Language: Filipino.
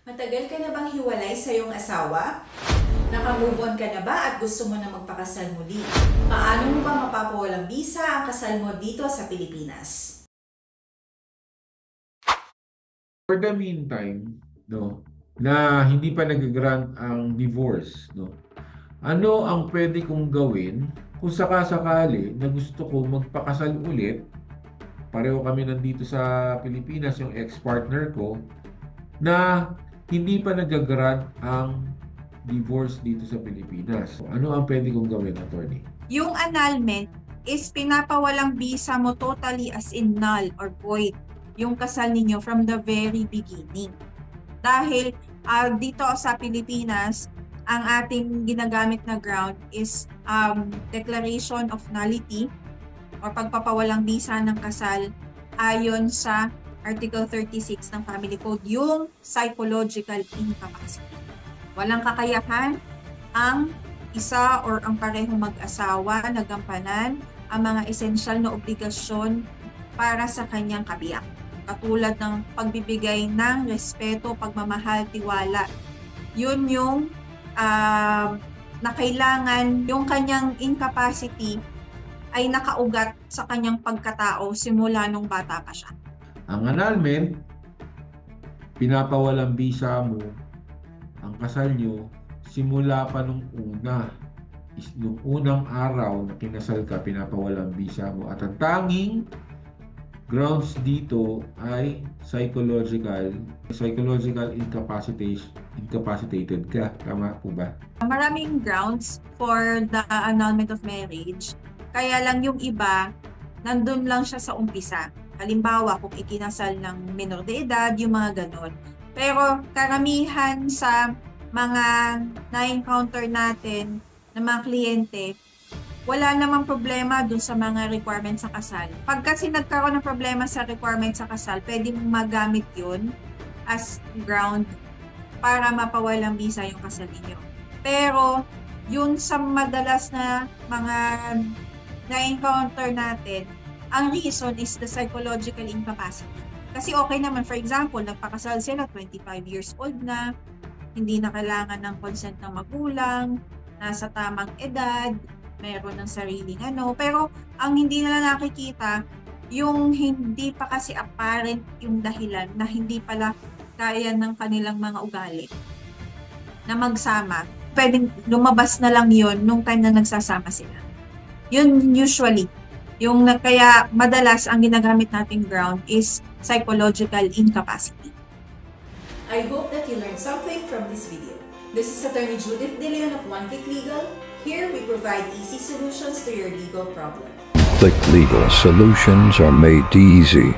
Matagal ka na bang hiwalay sa iyong asawa? Naka-move on ka na ba at gusto mo na magpakasal muli? Paano mo ba mapapawalang bisa ang kasal mo dito sa Pilipinas? For the meantime, no, na hindi pa nag-grant ang divorce, no, ano ang pwede kong gawin kung sakasakali na gusto ko magpakasal ulit, pareho kami nandito sa Pilipinas, yung ex-partner ko, na hindi pa nag-grant ang divorce dito sa Pilipinas. So, ano ang pwede kong gawin, attorney? Yung annulment is pinapawalang bisa mo totally as in null or void yung kasal ninyo from the very beginning. Dahil dito sa Pilipinas, ang ating ginagamit na ground is declaration of nullity or pagpapawalang bisa ng kasal ayon sa Article 36 ng Family Code, yung psychological incapacity. Walang kakayahan ang isa or ang parehong mag-asawa na gampanan ang mga esensyal na obligasyon para sa kanyang kabiyak. Katulad ng pagbibigay ng respeto, pagmamahal, tiwala. Yun yung na kailangan yung kanyang incapacity ay nakaugat sa kanyang pagkatao simula nung bata pa siya. Ang annulment, pinapawalang bisa mo ang kasal nyo simula pa nung unang araw na kinasal ka, pinapawalang bisa mo. At ang tanging grounds dito ay psychological incapacitated ka. Tama po ba? Maraming grounds for the annulment of marriage. Kaya lang yung iba, nandun lang siya sa umpisa. Halimbawa, kung ikinasal ng menor de edad, yung mga ganon. Pero karamihan sa mga na-encounter natin na mga kliyente, wala namang problema dun sa mga requirements sa kasal. Pag kasi nagkaroon ng problema sa requirements sa kasal, pwede mong magamit yun as ground para mapawalang bisa yung kasal ninyo. Pero yun sa madalas na mga na-encounter natin, ang reason is the psychological incapacity. Kasi okay naman, for example, nagpakasal sila, 25 years old na, hindi na kailangan ng consent ng magulang, nasa tamang edad, mayroon ng sariling pero ang hindi nila nakikita, yung hindi pa kasi apparent yung dahilan na hindi pala kaya ng kanilang mga ugali na magsama. Pwedeng lumabas na lang yun nung time na nagsasama sila. Yun usually. Yung kaya madalas ang ginagamit nating ground is psychological incapacity. I hope that you learned something from this video. This is Attorney Judith De Leon of One Click Legal. Here we provide easy solutions to your legal problem. Click Legal, solutions are made easy.